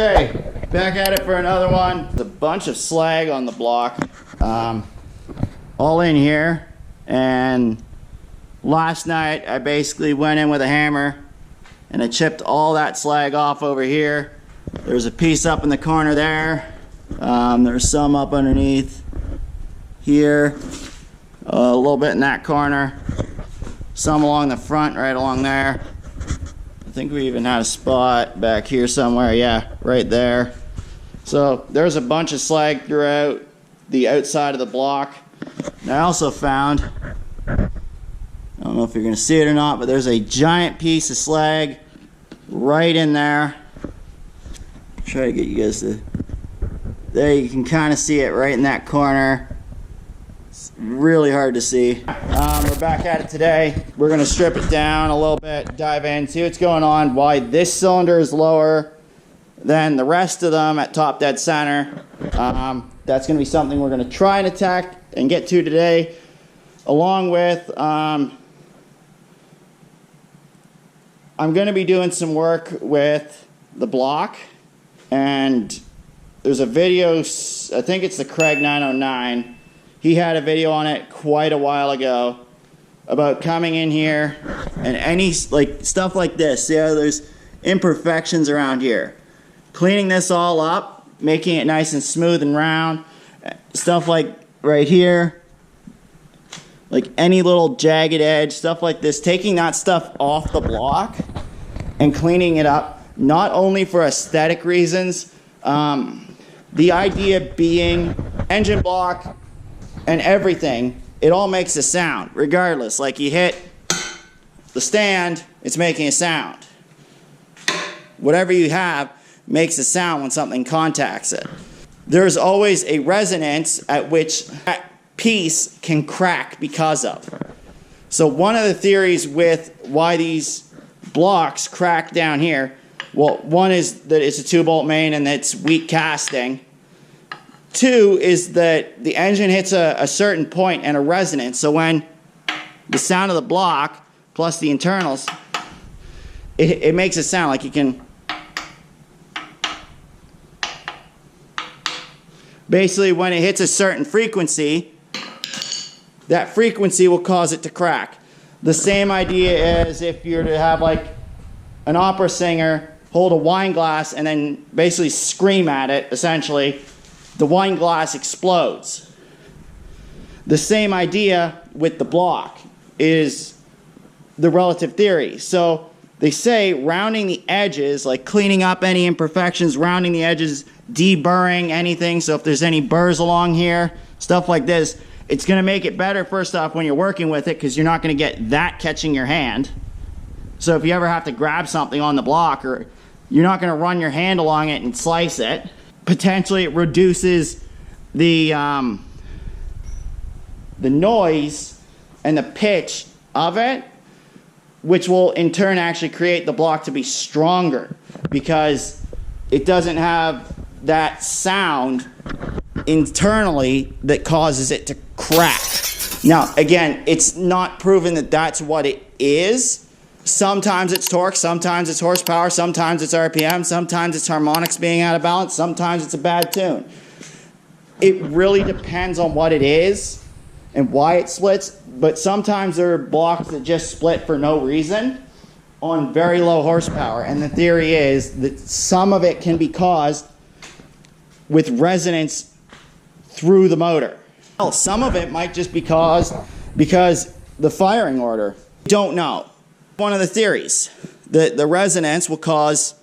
Okay, back at it for another one. There's a bunch of slag on the block, all in here, and last night I basically went in with a hammer and I chipped all that slag off over here. There's a piece up in the corner there. There's some up underneath here, a little bit in that corner, some along the front right along there. I think we even had a spot back here somewhere. Yeah, right there. So there's a bunch of slag throughout the outside of the block. And I also found, I don't know if you're going to see it or not, but there's a giant piece of slag right in there. Try to get you guys to, there you can kind of see it right in that corner. It's really hard to see. We're back at it today. We're going to strip it down a little bit, dive in, see what's going on, why this cylinder is lower than the rest of them at top dead center. That's going to be something we're going to try and attack and get to today, along with I'm going to be doing some work with the block, and there's a video, I think it's the Craig 909. He had a video on it quite a while ago about coming in here and any stuff like this. Yeah, there's imperfections around here. Cleaning this all up, making it nice and smooth and round. Stuff like right here, like any little jagged edge, stuff like this. Taking that stuff off the block and cleaning it up, not only for aesthetic reasons, the idea being engine block and everything, it all makes a sound regardless. Like you hit the stand, it's making a sound. Whatever you have makes a sound when something contacts it. There's always a resonance at which that piece can crack because of. So one of the theories with why these blocks crack down here, well, one is that it's a 2-bolt main and it's weak casting. Two is that the engine hits a certain point and a resonance. So when the sound of the block plus the internals, it makes a sound like you can. Basically, when it hits a certain frequency, that frequency will cause it to crack. The same idea as if you're to have like an opera singer hold a wine glass and then basically scream at it, essentially. The wine glass explodes. The same idea with the block is the relative theory. So they say rounding the edges, like cleaning up any imperfections, rounding the edges, deburring anything. So if there's any burrs along here, stuff like this, it's going to make it better first off when you're working with it, because you're not going to get that catching your hand. So if you ever have to grab something on the block, or you're not going to run your hand along it and slice it. Potentially it reduces the noise and the pitch of it, which will in turn actually create the block to be stronger because it doesn't have that sound internally that causes it to crack. Now again, it's not proven that that's what it is. Sometimes it's torque, sometimes it's horsepower, sometimes it's RPM, sometimes it's harmonics being out of balance, sometimes it's a bad tune. It really depends on what it is and why it splits, but sometimes there are blocks that just split for no reason on very low horsepower, and the theory is that some of it can be caused with resonance through the motor. Well, some of it might just be caused because the firing order. Don't know. One of the theories that the resonance will cause,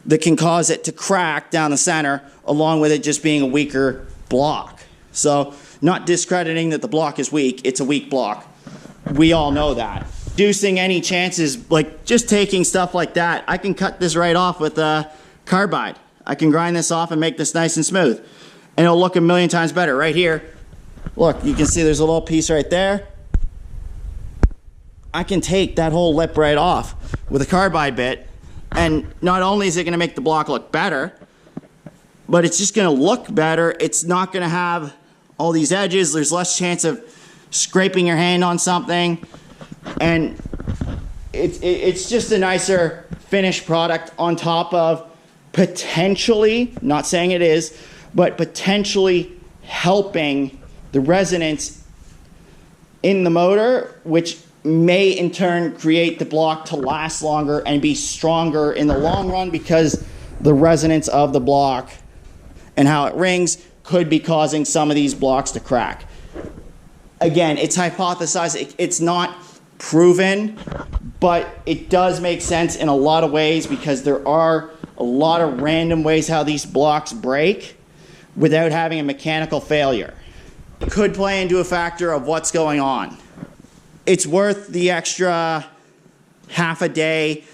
that can cause it to crack down the center, along with it just being a weaker block. So not discrediting that the block is weak, it's a weak block. We all know that. Reducing any chances, like just taking stuff like that, I can cut this right off with a carbide. I can grind this off and make this nice and smooth. And it'll look a million times better. Right here, look, you can see there's a little piece right there. I can take that whole lip right off with a carbide bit, and not only is it going to make the block look better, but it's just going to look better. It's not going to have all these edges. There's less chance of scraping your hand on something, and it's just a nicer finished product on top of potentially, not saying it is, but potentially helping the resonance in the motor, which may in turn create the block to last longer and be stronger in the long run, because the resonance of the block and how it rings could be causing some of these blocks to crack. Again, it's hypothesized, it's not proven, but it does make sense in a lot of ways, because there are a lot of random ways how these blocks break without having a mechanical failure. It could play into a factor of what's going on. It's worth the extra half a day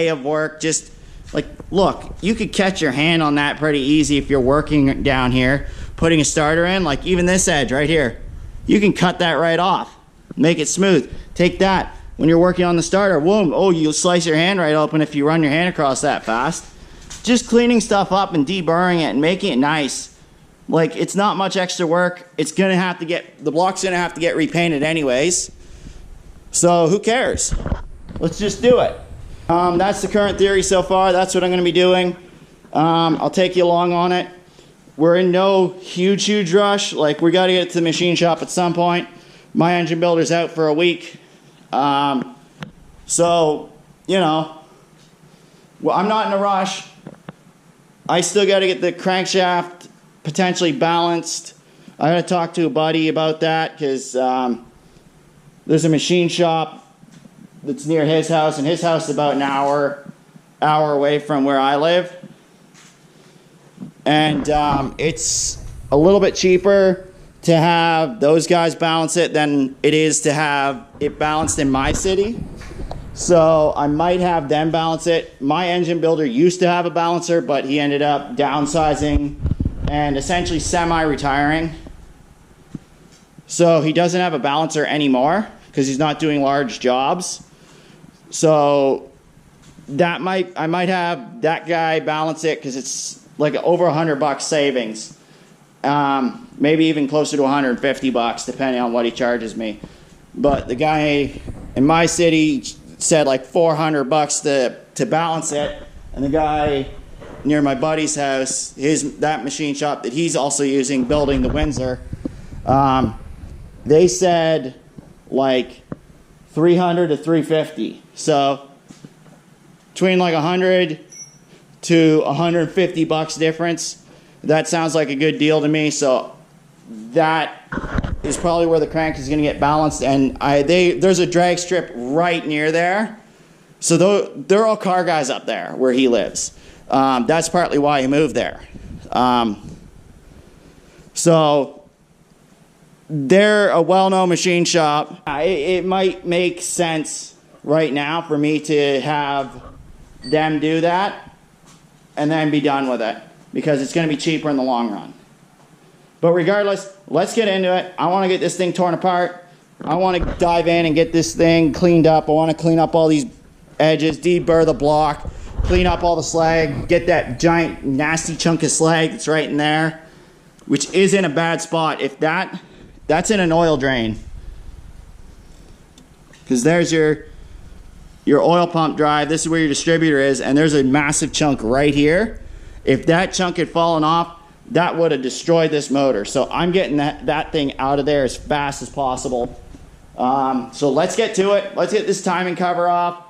of work. Just like, look, you could catch your hand on that pretty easy if you're working down here, putting a starter in, like even this edge right here. You can cut that right off, make it smooth. Take that when you're working on the starter, boom, oh, you'll slice your hand right open if you run your hand across that fast. Just cleaning stuff up and deburring it and making it nice. Like, it's not much extra work. It's gonna have to get, the block's gonna have to get repainted anyways. So who cares? Let's just do it. That's the current theory so far. That's what I'm gonna be doing. I'll take you along on it. We're in no huge rush. Like, we gotta get it to the machine shop at some point. My engine builder's out for a week. So, you know, well, I'm not in a rush. I still gotta get the crankshaft potentially balanced. I gotta talk to a buddy about that, because there's a machine shop that's near his house, and his house is about an hour away from where I live. And it's a little bit cheaper to have those guys balance it than it is to have it balanced in my city. So I might have them balance it. My engine builder used to have a balancer, but he ended up downsizing and essentially semi-retiring. So he doesn't have a balancer anymore because he's not doing large jobs. So I might have that guy balance it, because it's like over $100 savings. Maybe even closer to $150 depending on what he charges me. But the guy in my city said like $400 to balance it, and the guy near my buddy's house, that machine shop that he's also using building the Windsor, they said like $300 to $350. So between like $100 to $150 difference. That sounds like a good deal to me. So that is probably where the crank is going to get balanced. And there's a drag strip right near there. So they're all car guys up there where he lives. That's partly why he moved there. So they're a well-known machine shop. It might make sense right now for me to have them do that and then be done with it, because it's going to be cheaper in the long run. But regardless, let's get into it. I want to get this thing torn apart. I want to dive in and get this thing cleaned up. I want to clean up all these edges, deburr the block, clean up all the slag, get that giant nasty chunk of slag that's right in there, which is in a bad spot. If that's in an oil drain, because there's your oil pump drive. This is where your distributor is, and there's a massive chunk right here. If that chunk had fallen off, that would have destroyed this motor. So I'm getting that thing out of there as fast as possible. So let's get to it. Let's get this timing cover off.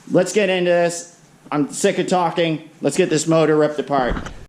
Let's get into this. I'm sick of talking. Let's get this motor ripped apart.